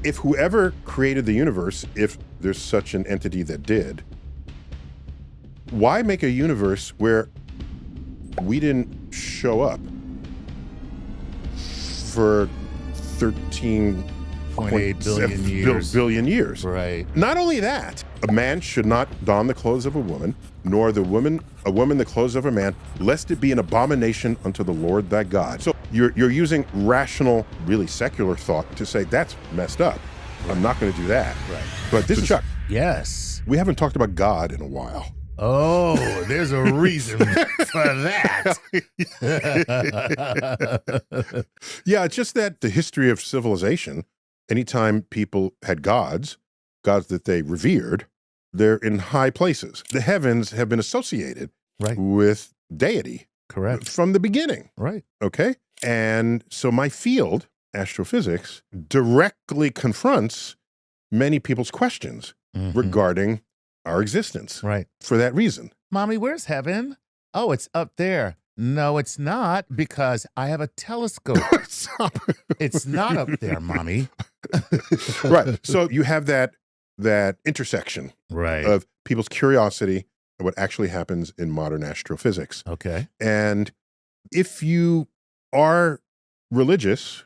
if whoever created the universe, if there's such an entity that did, why make a universe where we didn't show up for 13.8 billion years? Right. Not only that, a man should not don the clothes of a woman, nor a woman the clothes of a man, lest it be an abomination unto the Lord thy God. So you're using rational, really secular thought to say that's messed up. Right. I'm not going to do that. Right. But this is Chuck. Yes. We haven't talked about God in a while. Oh, there's a reason for that. Yeah, it's just that the history of civilization, anytime people had gods that they revered, they're in high places. The heavens have been associated with deity. Correct. From the beginning. Right. Okay? And so my field, astrophysics, directly confronts many people's questions regarding our existence. Right. For that reason. Mommy, where's heaven? Oh, it's up there. No, it's not, because I have a telescope. It's not up there, Mommy. Right. So you have that intersection of people's curiosity and what actually happens in modern astrophysics. Okay. And if you are religious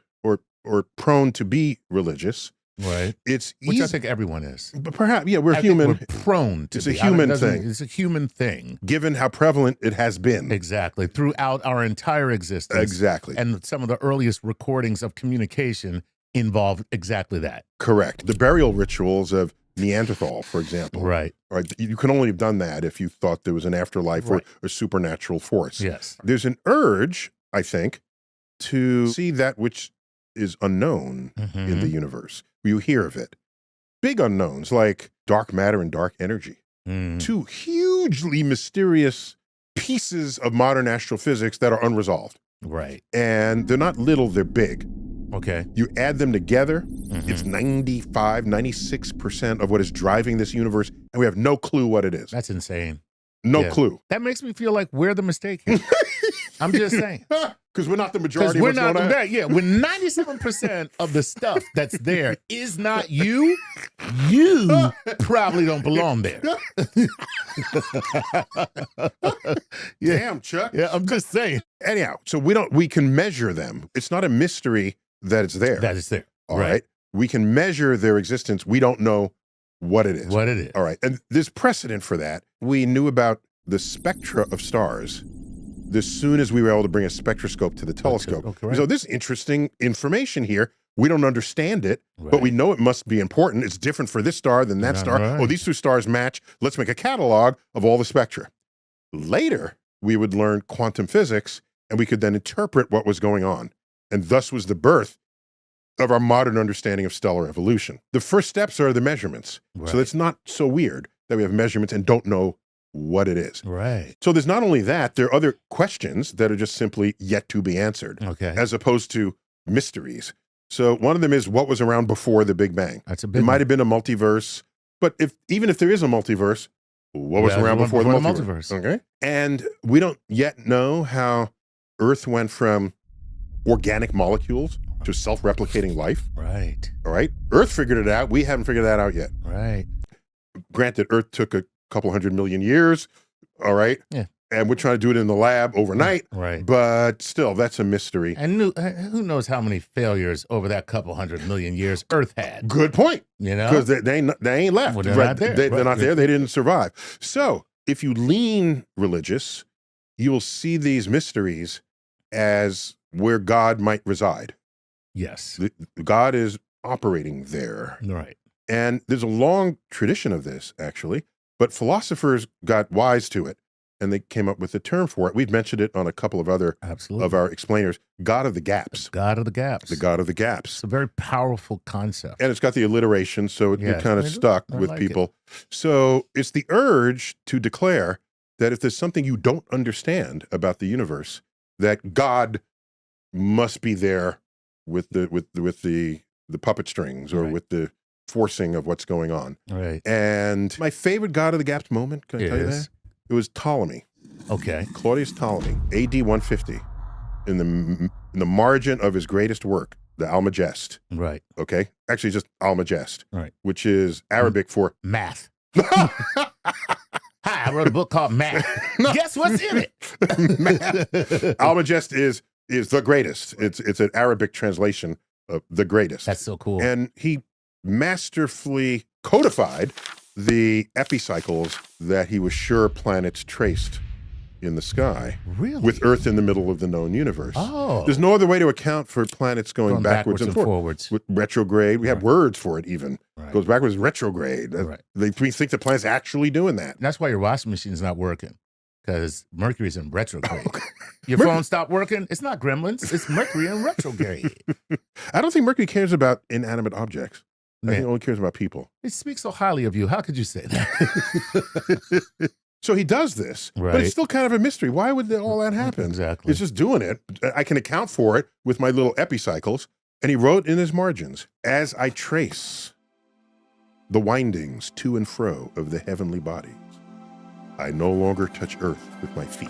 or prone to be religious, right, it's which easy. I think everyone is. But perhaps, yeah, we're human. We're prone to. It's a human thing. It's a human thing, given how prevalent it has been. Exactly, throughout our entire existence. Exactly, and some of the earliest recordings of communication involved exactly that. Correct. The burial rituals of Neanderthal, for example. Right. Right. You can only have done that if you thought there was an afterlife or a supernatural force. Yes. There's an urge, I think, to see that which is unknown in the universe. You hear of it. Big unknowns like dark matter and dark energy. Two hugely mysterious pieces of modern astrophysics that are unresolved. Right. And they're not little, they're big. Okay. You add them together, it's 95, 96% of what is driving this universe, and we have no clue what it is. That's insane. No clue. That makes me feel like we're the mistake here. I'm just saying. Because we're not the majority of we're what's not going on. that. Yeah, when 97% of the stuff that's there is not you, you probably don't belong there. Damn, Chuck. Yeah, I'm just saying. Anyhow, so we can measure them. It's not a mystery that it's there. That is there. All right. We can measure their existence. We don't know what it is. What it is. All right. And there's precedent for that. We knew about the spectra of stars as soon as we were able to bring a spectroscope to the telescope. So there's interesting information here. We don't understand it, but we know it must be important. It's different for this star than that star. Oh, these two stars match. Let's make a catalog of all the spectra. Later, we would learn quantum physics, and we could then interpret what was going on. And thus was the birth of our modern understanding of stellar evolution. The first steps are the measurements. So it's not so weird that we have measurements and don't know what it is. Right. So there's not only that, there are other questions that are just simply yet to be answered, as opposed to mysteries. So one of them is what was around before the Big Bang? That's a big It might have been a multiverse, but even if there is a multiverse, what was around before the multiverse? Okay. And we don't yet know how Earth went from organic molecules to self-replicating life. Right. All right. Earth figured it out. We haven't figured that out yet. Right. Granted, Earth took a couple 100 million years. All right. Yeah. And we're trying to do it in the lab overnight. Right. But still, that's a mystery. And who knows how many failures over that couple 100 million years Earth had. Good point. You know? Because they ain't left. Well, they're not there. They're not there. They didn't survive. So if you lean religious, you will see these mysteries as where God might reside. Yes. God is operating there. Right. And there's a long tradition of this, actually, but philosophers got wise to it, and they came up with a term for it. We've mentioned it on a couple of other of our explainers. God of the gaps. The God of the gaps. The God of the gaps. It's a very powerful concept. And it's got the alliteration, so it kind of stuck with people. So it's the urge to declare that if there's something you don't understand about the universe, that God must be there with the puppet strings or with the forcing of what's going on. Right. And my favorite God of the gaps moment, can I tell you that? It was Ptolemy. Okay. Claudius Ptolemy, AD 150, in the margin of his greatest work, the Almagest. Right. Okay? Actually, just Almagest, Right. which is Arabic for math. Hi, I wrote a book called Math. Guess what's in it? Math. Almagest is the greatest. It's an Arabic translation of the greatest. That's so cool. And he masterfully codified the epicycles that he was sure planets traced in the sky. Really? With Earth in the middle of the known universe. Oh. There's no other way to account for planets going backwards and forwards. With retrograde, we have words for it even. Right. Goes backwards, retrograde. Right. We think the planet's actually doing that. That's why your washing machine's not working, because Mercury's in retrograde. Your phone stopped working? It's not gremlins. It's Mercury in retrograde. I don't think Mercury cares about inanimate objects. I think it only cares about people. It speaks so highly of you. How could you say that? So he does this, right. but it's still kind of a mystery. Why would all that happen? Exactly. It's just doing it. I can account for it with my little epicycles. And he wrote in his margins, as I trace the windings to and fro of the heavenly bodies, I no longer touch earth with my feet.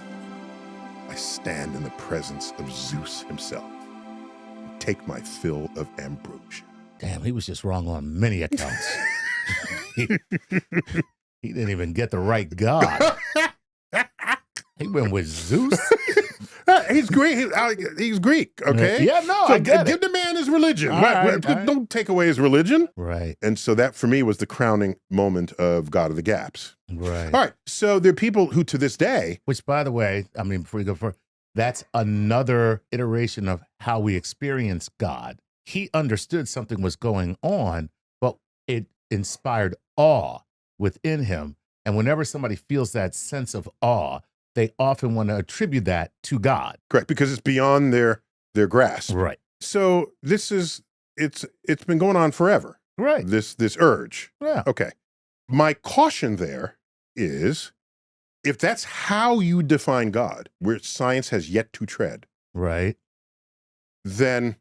I stand in the presence of Zeus himself and take my fill of ambrosia. Damn, he was just wrong on many accounts. He didn't even get the right God. He went with Zeus. He's Greek. He's Greek, okay? Yeah, no, so I get give it. the man his religion. All right. Don't take away his religion. Right. And so that, for me, was the crowning moment of God of the Gaps. Right. All right. So there are people who, to this day... Which, by the way, I mean, before you go further, that's another iteration of how we experience God. He understood something was going on, but it inspired awe within him. And whenever somebody feels that sense of awe, they often want to attribute that to God. Correct, because it's beyond their grasp. Right. So this is, it's been going on forever. Right. This urge. Yeah. Okay. My caution there is, if that's how you define God, where science has yet to tread, right, then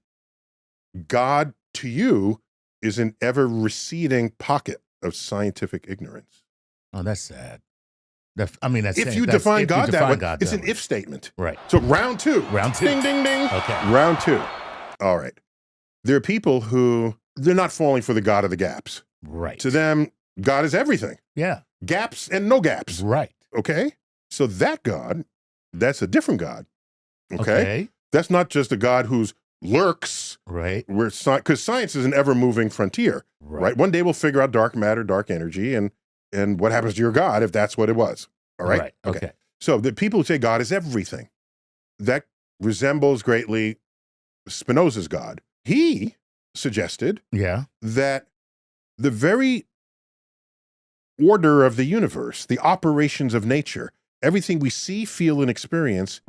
God to you is an ever receding pocket of scientific ignorance. Oh, that's sad. I mean, that's if you define God that way, it's an way. if statement. Right. So round two. Round two. Ding, ding, ding. Okay. Round two. All right. There are people who, they're not falling for the God of the gaps. Right. To them, God is everything. Yeah. Gaps and no gaps. Right. Okay? So that God, that's a different God. Okay? That's not just a God who's lurks. Right. Because science is an ever-moving frontier. Right. One day we'll figure out dark matter, dark energy, and what happens to your God if that's what it was. All right? Right. Okay. So the people who say God is everything, that resembles greatly Spinoza's God. He suggested that the very order of the universe, the operations of nature, everything we see, feel, and experience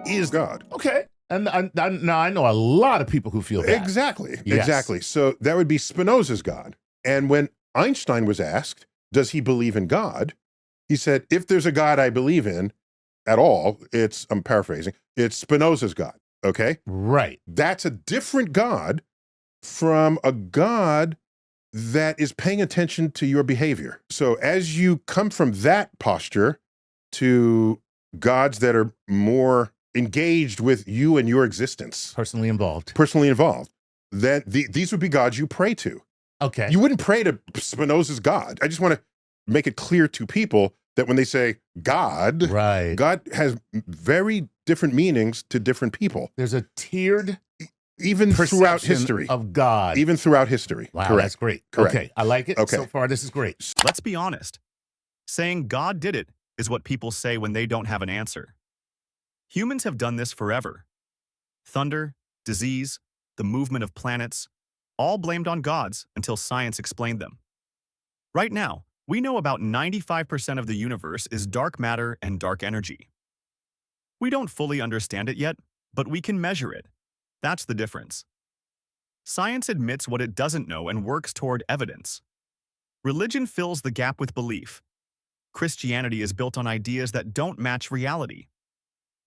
is God. Okay. And now I know a lot of people who feel that. Exactly. Yes. Exactly. So that would be Spinoza's God. And when Einstein was asked, does he believe in God? He said, if there's a God I believe in at all, I'm paraphrasing, it's Spinoza's God. Okay? Right. That's a different God from a God that is paying attention to your behavior. So as you come from that posture to gods that are more engaged with you and your existence. Personally involved. Then these would be gods you pray to. Okay. You wouldn't pray to Spinoza's God. I just want to make it clear to people that when they say God, right, God has very different meanings to different people. There's a tiered even throughout history of God. Even throughout history. Wow, correct. That's great. Correct. Okay, I like it. Okay. So far, this is great. Let's be honest. Saying God did it is what people say when they don't have an answer. Humans have done this forever. Thunder, disease, the movement of planets, all blamed on gods until science explained them. Right now, we know about 95% of the universe is dark matter and dark energy. We don't fully understand it yet, but we can measure it. That's the difference. Science admits what it doesn't know and works toward evidence. Religion fills the gap with belief. Christianity is built on ideas that don't match reality.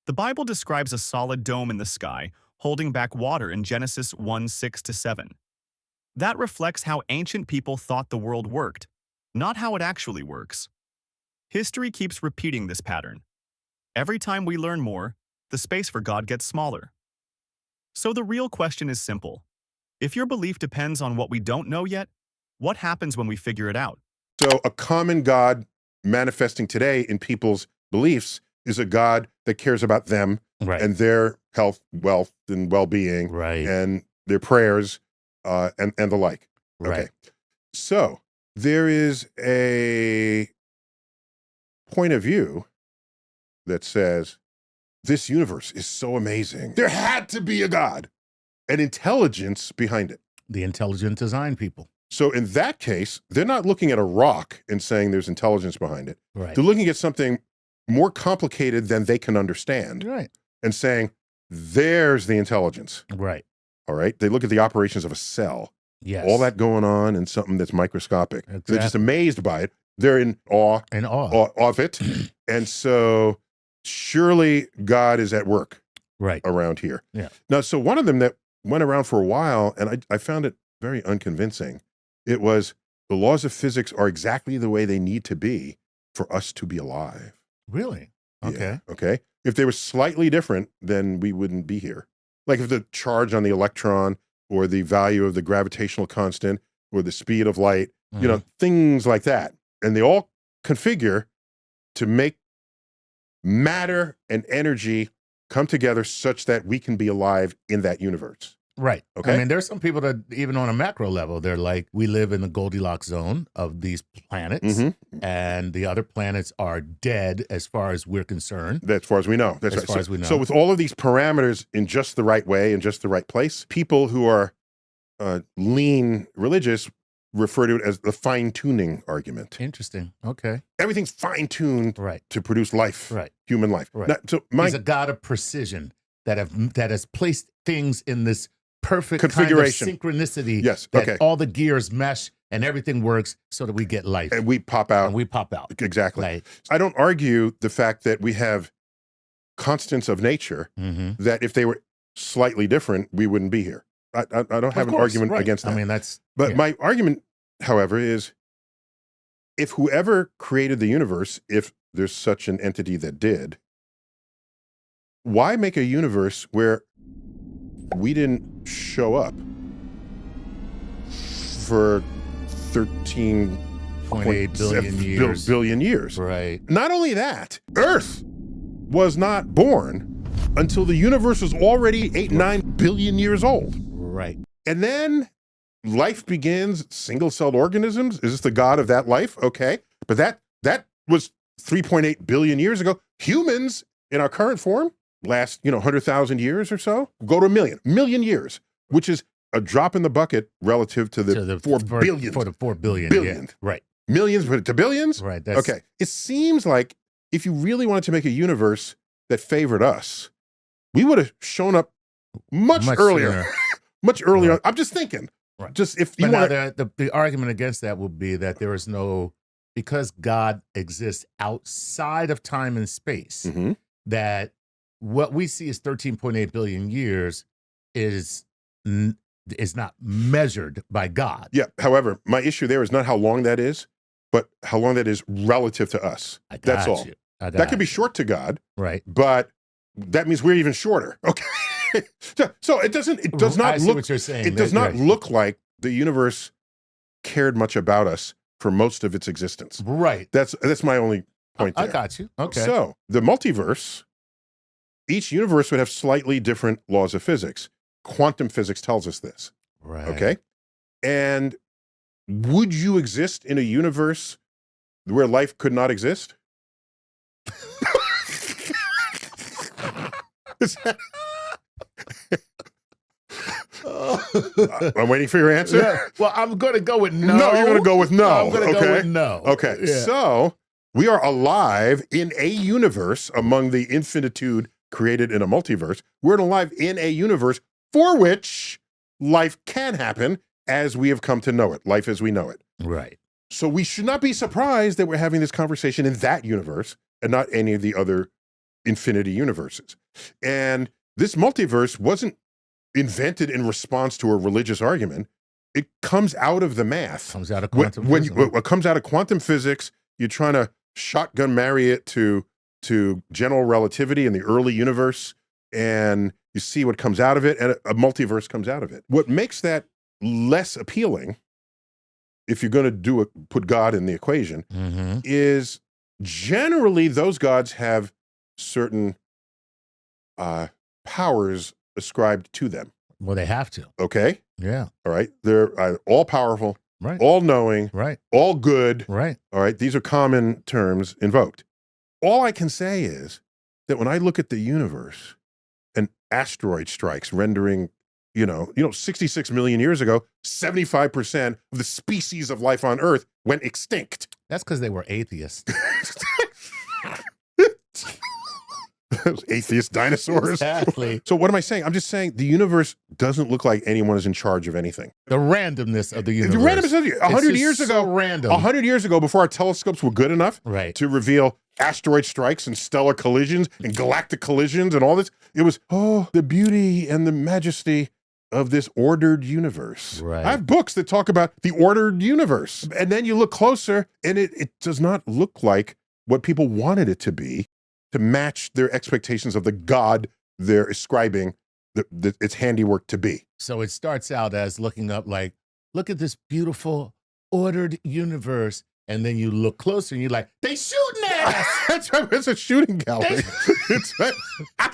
The Bible describes a solid dome in the sky holding back water in Genesis 1:6-7. That reflects how ancient people thought the world worked, not how it actually works. History keeps repeating this pattern. Every time we learn more, the space for God gets smaller. So the real question is simple. If your belief depends on what we don't know yet, what happens when we figure it out? So a common God manifesting today in people's beliefs is a God that cares about them Right. and their health, wealth, and well-being, Right. and their prayers, and the like. Right. Okay. So there is a point of view that says this universe is so amazing. There had to be a God, an intelligence behind it. The intelligent design people. So in that case, they're not looking at a rock and saying there's intelligence behind it. Right. They're looking at something more complicated than they can understand Right. and saying, there's the intelligence. Right. All right. They look at the operations of a cell, Yes. all that going on in something that's microscopic. Exactly. They're just amazed by it. They're in awe And awe. of it. And so surely God is at work Right. around here. Yeah. Now, so one of them that went around for a while, and I found it very unconvincing. It was the laws of physics are exactly the way they need to be for us to be alive. Really? Okay. Yeah, okay. If they were slightly different, then we wouldn't be here. Like if the charge on the electron or the value of the gravitational constant or the speed of light, you know, things like that. And they all configure to make matter and energy come together such that we can be alive in that universe. Right. Okay. I mean, there's some people that even on a macro level, they're like, we live in the Goldilocks zone of these planets, and the other planets are dead as far as we're concerned. As far as we know. That's As right. far So, as we know. so with all of these parameters in just the right way, in just the right place, people who are lean religious refer to it as the fine-tuning argument. Interesting. Okay. Everything's fine-tuned Right. to produce life, Right. human life. Right. Now, so He's a God of precision that has placed things in this perfect configuration, kind of synchronicity. Yes. That Okay. all the gears mesh and everything works so that we get life. And we pop out. And we pop out. Exactly. Right. I don't argue the fact that we have constants of nature that if they were slightly different, we wouldn't be here. I don't have an argument against that. I mean, that's. But yeah. my argument, however, is if whoever created the universe, if there's such an entity that did, why make a universe where we didn't show up for 13.8 billion years? Right. Not only that, Earth was not born until the universe was already 8-9 billion years old. Right. And then life begins, single-celled organisms. Is this the God of that life? Okay. But that was 3.8 billion years ago. Humans in our current form last, 100,000 years or so, go to a million years, which is a drop in the bucket relative to the 4 billion. For the 4 billion. Billion. Yeah. Right. Millions, but to billions? Right. That's, Okay. It seems like if you really wanted to make a universe that favored us, we would have shown up much earlier. sooner. Much earlier. Right. I'm just thinking. Right. Just if you But now want the argument against that would be that there is no, because God exists outside of time and space, that what we see as 13.8 billion years is not measured by God. Yeah. However, my issue there is not how long that is, but how long that is relative to us. That's all. That could be short to God, right? But that means we're even shorter. Okay. So it does not I see look. what you're saying. It does not right. look like the universe cared much about us for most of its existence. Right. That's my only point there. I got you. Okay. So the multiverse, each universe would have slightly different laws of physics. Quantum physics tells us this. Right. Okay. And would you exist in a universe where life could not exist? I'm waiting for your answer. Yeah. Well, I'm going to go with no. No, you're going to go with no. I'm going to go with no. Okay. Yeah. So we are alive in a universe among the infinitude created in a multiverse. We're alive in a universe for which life can happen as we have come to know it, life as we know it. Right. So we should not be surprised that we're having this conversation in that universe and not any of the other infinity universes. And this multiverse wasn't invented in response to a religious argument. It comes out of the math. Comes out of quantum when physics. it comes out of quantum physics, you're trying to shotgun marry it to general relativity in the early universe, and you see what comes out of it, and a multiverse comes out of it. What makes that less appealing, if you're going to put God in the equation, is generally those gods have certain powers ascribed to them. Well, they have to. Okay? Yeah. All right? They're all-powerful, right, all-knowing, right, all good. Right. All right? These are common terms invoked. All I can say is that when I look at the universe, an asteroid strikes, rendering, 66 million years ago, 75% of the species of life on Earth went extinct. That's because they were atheists. Those atheist dinosaurs. Exactly. So what am I saying? I'm just saying the universe doesn't look like anyone is in charge of anything. The randomness of the universe. The randomness of 100 years ago. So random. 100 years ago, before our telescopes were good enough right. to reveal asteroid strikes and stellar collisions and galactic collisions and all this, it was, the beauty and the majesty of this ordered universe. Right. I have books that talk about the ordered universe. And then you look closer and it does not look like what people wanted it to be, to match their expectations of the God they're ascribing its handiwork to be. So it starts out as looking up like, look at this beautiful, ordered universe. And then you look closer and you're like, they shooting at us. That's right. It's a shooting gallery. It's right.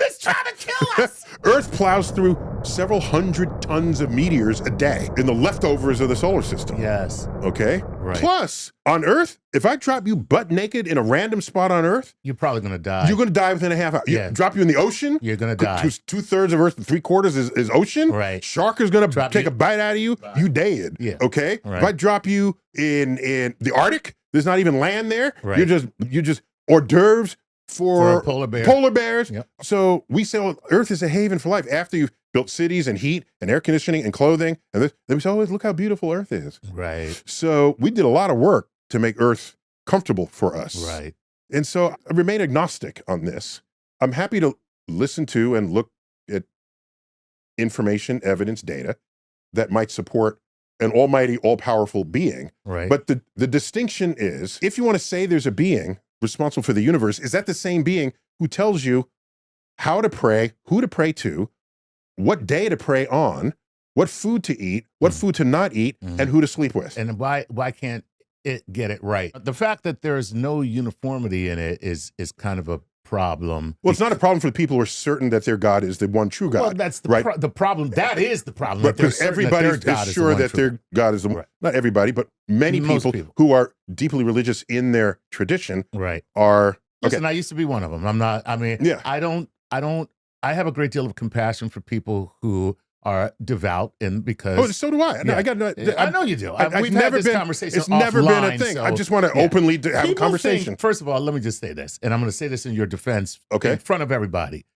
It's trying to kill us. Earth plows through several hundred tons of meteors a day in the leftovers of the solar system. Yes. Okay? Right. Plus, on Earth, if I drop you butt naked in a random spot on Earth, you're probably going to die. You're going to die within a half hour. Yeah. Drop you in the ocean, you're going to die. Two-thirds of Earth, 3/4 is ocean. Right. Shark is going to take a bite out of you. Bye. You dead. Yeah. Okay? Right. If I drop you in the Arctic, there's not even land there. Right. You're just hors d'oeuvres for polar bear. Polar bears. Yep. So we say, well, Earth is a haven for life. After you've built cities and heat and air conditioning and clothing, and then we say, look how beautiful Earth is. Right. So we did a lot of work to make Earth comfortable for us. Right. And so I remain agnostic on this. I'm happy to listen to and look at information, evidence, data that might support an almighty, all-powerful being. Right. But the distinction is, if you want to say there's a being responsible for the universe, is that the same being who tells you how to pray, who to pray to, what day to pray on, what food to eat, what food to not eat, and who to sleep with? And why can't it get it right? The fact that there's no uniformity in it is kind of a problem. Well, it's not a problem for the people who are certain that their God is the one true God. Well, that's the, right? the problem. That is the problem. Right, because everybody is sure that their God is the one. Right. Not everybody, but many people who are deeply religious in their tradition are. Listen, I used to be one of them. I'm not. I mean, yeah. I have a great deal of compassion for people who are devout, and because so do I. Yeah. I know you do. We've never had this conversation. It's never been a thing. So, I just want to openly have a conversation. First of all, let me just say this, and I'm going to say this in your defense, in front of everybody.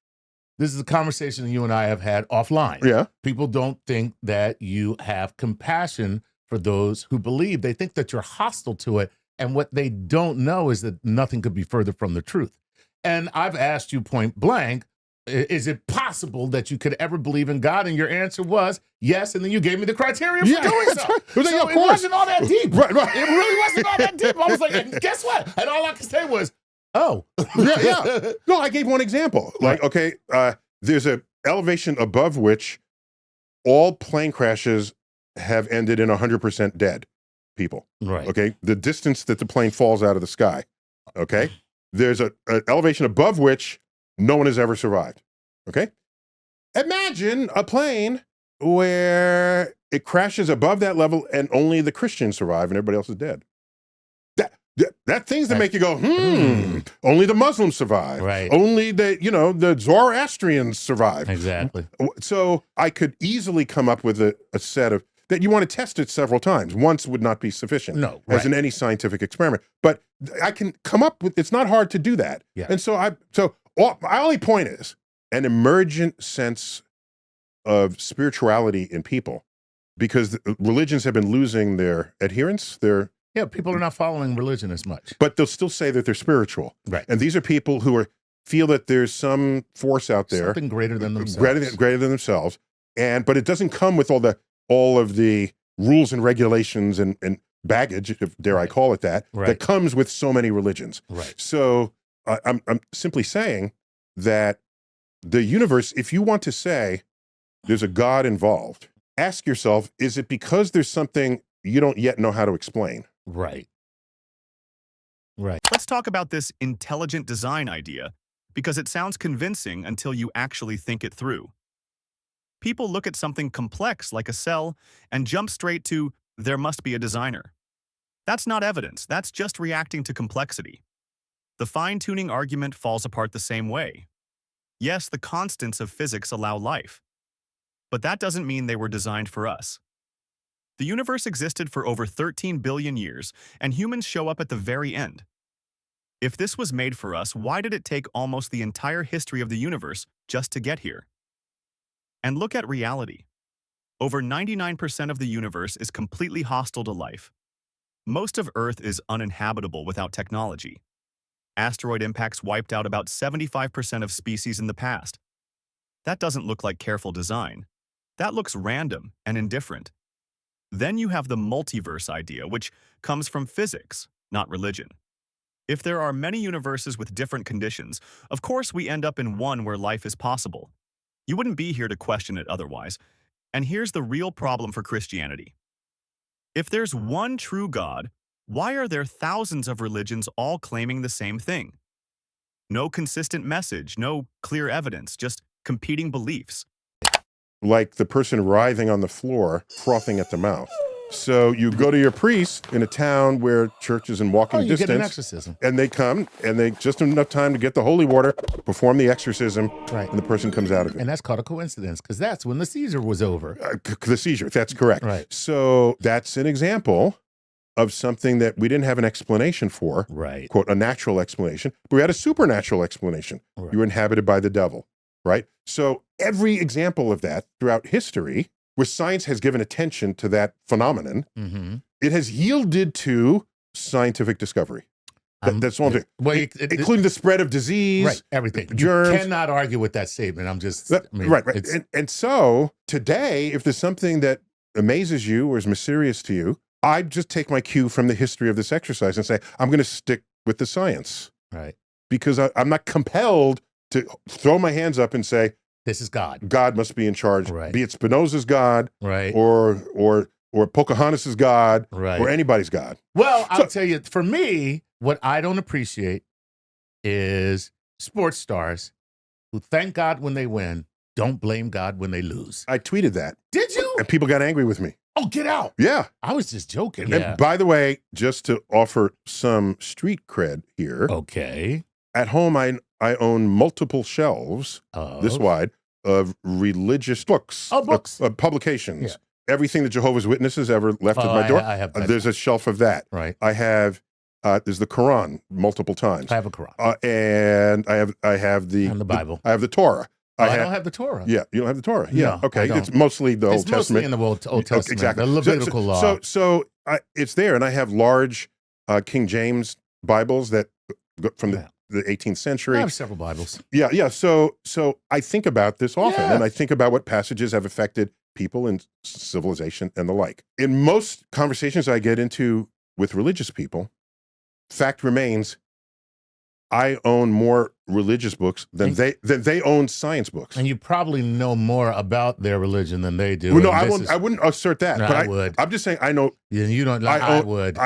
This is a conversation you and I have had offline. Yeah. People don't think that you have compassion for those who believe. They think that you're hostile to it, and what they don't know is that nothing could be further from the truth. And I've asked you point blank, is it possible that you could ever believe in God? And your answer was yes, and then you gave me the criteria for doing so. It wasn't all that deep. Right. It really wasn't all that deep. I was like, and guess what? And all I could say was, oh. yeah. No, I gave one example. Like, okay, there's an elevation above which all plane crashes have ended in 100% dead people. Right. Okay, the distance that the plane falls out of the sky. Okay, there's an elevation above which no one has ever survived. Okay, imagine a plane where it crashes above that level and only the Christians survive and everybody else is dead. That things that make you go, only the Muslims survive. Right. Only the Zoroastrians survive. Exactly. So I could easily come up with a set of that you want to test it several times. Once would not be sufficient. No, as in any scientific experiment. But I can come up with. It's not hard to do that. Yeah. And so my only point is an emergent sense of spirituality in people, because religions have been losing their adherents. People are not following religion as much. But they'll still say that they're spiritual. Right. And these are people who feel that there's some force out there. Something greater than themselves. Greater than themselves. But it doesn't come with all of the rules and regulations and baggage, if dare I call it that comes with so many religions. Right. So I'm simply saying that the universe, if you want to say there's a God involved, ask yourself, is it because there's something you don't yet know how to explain? Right. Right. Let's talk about this intelligent design idea because it sounds convincing until you actually think it through. People look at something complex like a cell and jump straight to, there must be a designer. That's not evidence, that's just reacting to complexity. The fine-tuning argument falls apart the same way. Yes, the constants of physics allow life, but that doesn't mean they were designed for us. The universe existed for over 13 billion years, and humans show up at the very end. If this was made for us, why did it take almost the entire history of the universe just to get here? And look at reality. Over 99% of the universe is completely hostile to life. Most of Earth is uninhabitable without technology. Asteroid impacts wiped out about 75% of species in the past. That doesn't look like careful design. That looks random and indifferent. Then you have the multiverse idea, which comes from physics, not religion. If there are many universes with different conditions, of course we end up in one where life is possible. You wouldn't be here to question it otherwise. And here's the real problem for Christianity. If there's one true God, why are there thousands of religions all claiming the same thing? No consistent message, no clear evidence, just competing beliefs. Like the person writhing on the floor, frothing at the mouth. So you go to your priest in a town where church is in walking you distance. get an exorcism. And they come, and they just enough time to get the holy water, perform the exorcism, Right. and the person comes out of it. And that's called a coincidence, because that's when the seizure was over. The seizure, that's correct. Right. So that's an example of something that we didn't have an explanation for, Right. quote, a natural explanation, but we had a supernatural explanation. Right. You were inhabited by the devil, right? So every example of that throughout history, where science has given attention to that phenomenon, Mm-hmm. it has yielded to scientific discovery. That's one thing, Well, including the spread of disease, right, everything. germs. You cannot argue with that statement. I'm just Right. And so today, if there's something that amazes you or is mysterious to you, I just take my cue from the history of this exercise and say, I'm going to stick with the science. Right. Because I'm not compelled to throw my hands up and say, this is God. God must be in charge. Right. Be it Spinoza's God, Right. or Pocahontas's God, Right. or anybody's God. Well, I'll tell you, for me, what I don't appreciate is sports stars who thank God when they win, don't blame God when they lose. I tweeted that. Did you? And people got angry with me. Oh, get out. Yeah. I was just joking. And by the way, just to offer some street cred here, Okay. at home I own multiple shelves, this wide, of religious books. Oh, books. Publications. Yeah. Everything that Jehovah's Witnesses ever left at my door. I have that. There's a shelf of that. Right. I have, there's the Quran multiple times. I have a Quran. And I have the And the Bible. I have the Torah. I don't have the Torah. Yeah, you don't have the Torah. No, Yeah, okay. I don't. It's mostly the Old It's mostly Testament. in the Old Testament. Exactly. The Levitical law. So it's there, and I have large King James Bibles that go from the 18th century. I have several Bibles. Yeah. So I think about this often, Yeah. and I think about what passages have affected people in civilization and the like. In most conversations I get into with religious people, fact remains, I own more religious books than they own science books. And you probably know more about their religion than they do. Well, no, I wouldn't assert that. No, but I would. I'm just saying I know. Yeah, you don't. I would.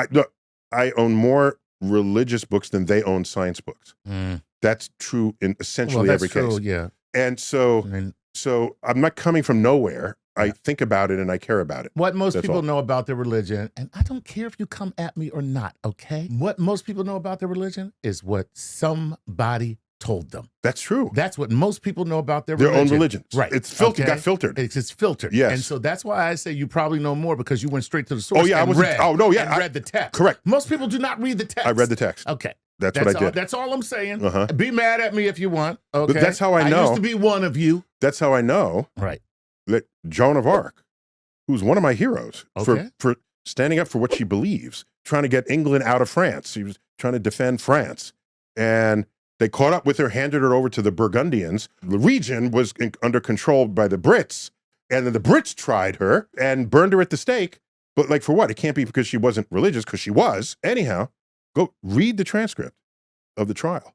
I own more religious books than they own science books. Mm. That's true in essentially Well, that's every true, case. yeah. And so, I mean, so I'm not coming from nowhere. I think about it and I care about it. what most That's people all. know about their religion, and I don't care if you come at me or not, okay? What most people know about their religion is what somebody told them. That's true. That's what most people know about their Own religion. Right. It's filtered. Okay? Got filtered. It's filtered. Yes. And so that's why I say you probably know more because you went straight to the source. Oh, yeah, I and wasn't- read. oh, no, yeah, and read the text. correct. Most people do not read the text. I read the text. Okay. That's what I did. That's all I'm saying. Uh-huh. Be mad at me if you want. Okay. But that's how I I know. used to be one of you. That's how I know Right. that Joan of Arc, who's one of my heroes Okay. for standing up for what she believes, trying to get England out of France. She was trying to defend France. And they caught up with her, handed her over to the Burgundians. The region was under control by the Brits. And then the Brits tried her and burned her at the stake. But like, for what? It can't be because she wasn't religious, because she was. Anyhow, go read the transcript of the trial.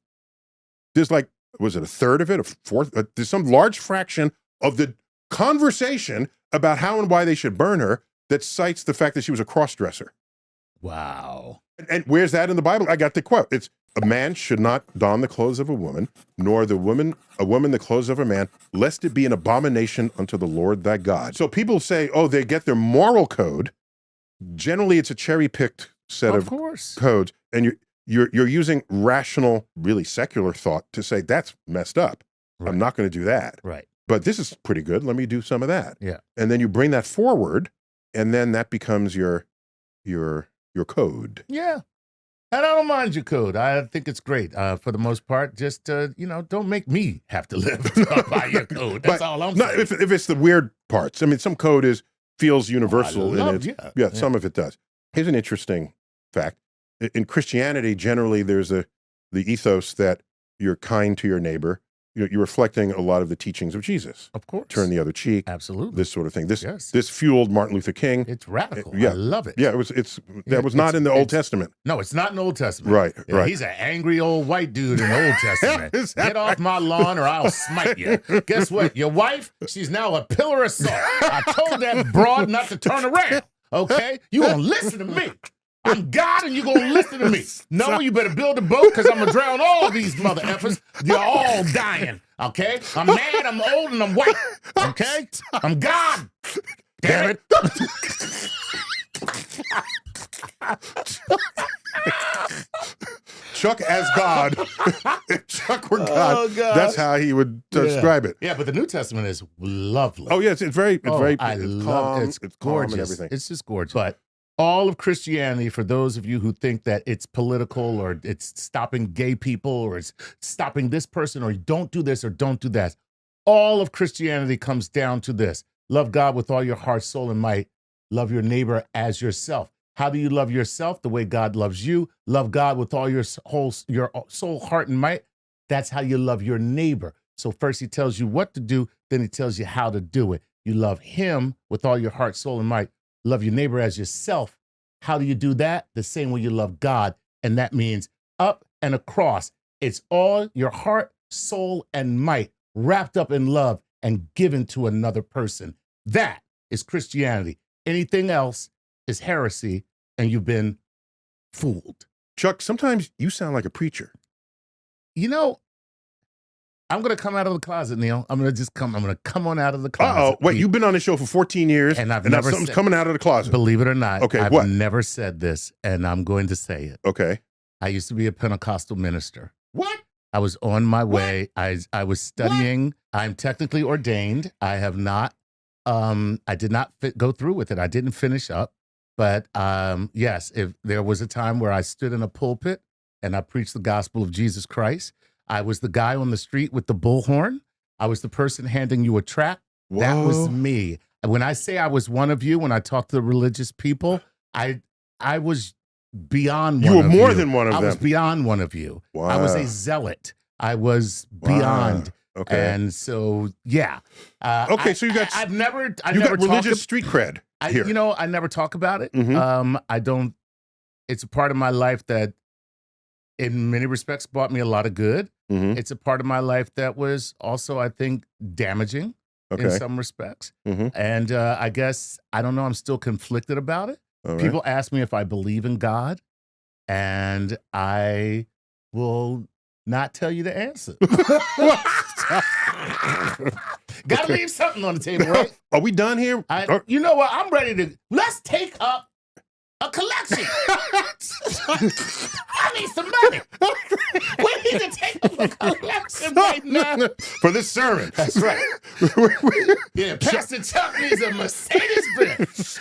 There's like was it a third of it, a fourth? There's some large fraction of the conversation about how and why they should burn her that cites the fact that she was a cross-dresser. Wow. And where's that in the Bible? I got the quote. It's, a man should not don the clothes of a woman, nor a woman the clothes of a man, lest it be an abomination unto the Lord thy God. So people say, oh, they get their moral code. Generally, it's a cherry-picked set of codes, and you're using rational, really secular thought to say that's messed up. Right. I'm not going to do that. Right. But this is pretty good. Let me do some of that. Yeah. And then you bring that forward, and then that becomes your code. Yeah. And I don't mind your code. I think it's great for the most part. Just, don't make me have to live by your code. That's all I'm saying. If it's the weird parts. I mean, some code feels universal. Some of it does. Here's an interesting fact. In Christianity, generally, there's the ethos that you're kind to your neighbor. You're reflecting a lot of the teachings of Jesus. Of course. Turn the other cheek. Absolutely. This sort of thing. This fueled Martin Luther King. It's radical. I love it. Yeah, that was not in the Old Testament. No, it's not in the Old Testament. Right, right. He's an angry old white dude in the Old Testament. Get off my lawn or I'll smite you. Guess what? Your wife, she's now a pillar of salt. I told that broad not to turn around. Okay? You gonna listen to me. I'm God and you gonna listen to me. No, you better build a boat because I'm gonna drown all these mother effers. You're all dying. Okay? I'm mad, I'm old, and I'm white. Okay? I'm God. Damn it. Chuck as God. If Chuck were God, that's how he would describe it. Yeah, but the New Testament is lovely. Oh, yeah, it's very I love it. It's gorgeous. And everything. It's just gorgeous. But all of Christianity, for those of you who think that it's political or it's stopping gay people or it's stopping this person or don't do this or don't do that, all of Christianity comes down to this. Love God with all your heart, soul, and might. Love your neighbor as yourself. How do you love yourself? The way God loves you. Love God with all your soul, heart, and might. That's how you love your neighbor. So first he tells you what to do, then he tells you how to do it. You love him with all your heart, soul, and might. Love your neighbor as yourself. How do you do that? The same way you love God. And that means up and across. It's all your heart, soul, and might wrapped up in love and given to another person. That is Christianity. Anything else is heresy, and you've been fooled. Chuck, sometimes you sound like a preacher. I'm going to come out of the closet, Neil. I'm going to come on out of the closet. Uh-oh. Wait, you've been on the show for 14 years, and something's coming out of the closet. Believe it or not, okay, I've never said this, and I'm going to say it. Okay. I used to be a Pentecostal minister. What? I was on my way. I was studying. What? I'm technically ordained. I have not, I did not go through with it. I didn't finish up. But yes, if there was a time where I stood in a pulpit and I preached the gospel of Jesus Christ, I was the guy on the street with the bullhorn. I was the person handing you a tract. Whoa. That was me. When I say I was one of you, when I talk to the religious people, I was beyond one of you. You were more than one of them. I was beyond one of you. Wow. I was a zealot. I was beyond. Wow. Okay. And so, yeah. Okay, so you got religious street cred here. I never talk about it. Mm-hmm. It's a part of my life that in many respects brought me a lot of good. Mm-hmm. It's a part of my life that was also, I think, damaging in some respects. Mm-hmm. And I guess, I don't know, I'm still conflicted about it. All right. People ask me if I believe in God, and I will not tell you the answer. Gotta leave something on the table, right? Are we done here? You know what? I'm ready to, let's take up a collection. I need some money. We need to take up a collection right now. For this sermon. That's right. Yeah, Pastor Chuck needs a Mercedes-Benz.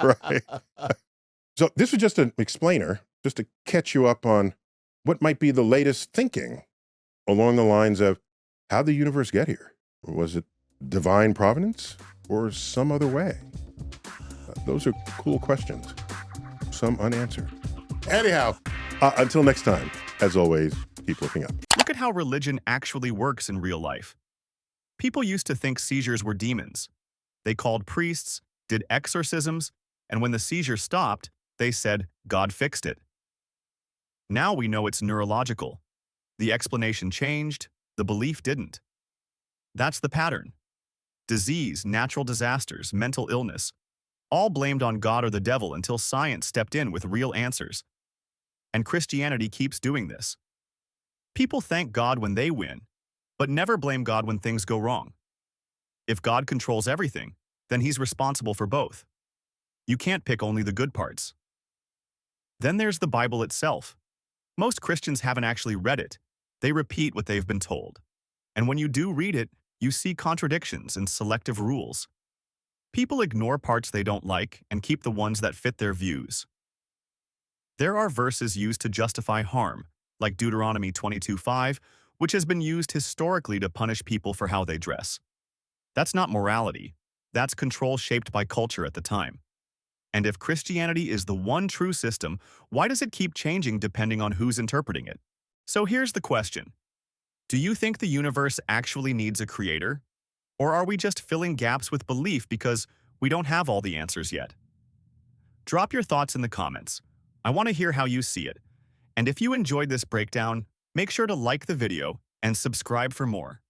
Right. So this was just an explainer, just to catch you up on what might be the latest thinking along the lines of how did the universe get here? Was it divine providence or some other way? Those are cool questions, some unanswered. Anyhow, until next time, as always, keep looking up. Look at how religion actually works in real life. People used to think seizures were demons. They called priests, did exorcisms, and when the seizure stopped, they said, God fixed it. Now we know it's neurological. The explanation changed, the belief didn't. That's the pattern. Disease, natural disasters, mental illness, all blamed on God or the devil until science stepped in with real answers. And Christianity keeps doing this. People thank God when they win, but never blame God when things go wrong. If God controls everything, then he's responsible for both. You can't pick only the good parts. Then there's the Bible itself. Most Christians haven't actually read it. They repeat what they've been told. And when you do read it, you see contradictions and selective rules. People ignore parts they don't like and keep the ones that fit their views. There are verses used to justify harm, like Deuteronomy 22:5, which has been used historically to punish people for how they dress. That's not morality. That's control shaped by culture at the time. And if Christianity is the one true system, why does it keep changing depending on who's interpreting it? So here's the question. Do you think the universe actually needs a creator? Or are we just filling gaps with belief because we don't have all the answers yet? Drop your thoughts in the comments. I want to hear how you see it. And if you enjoyed this breakdown, make sure to like the video and subscribe for more.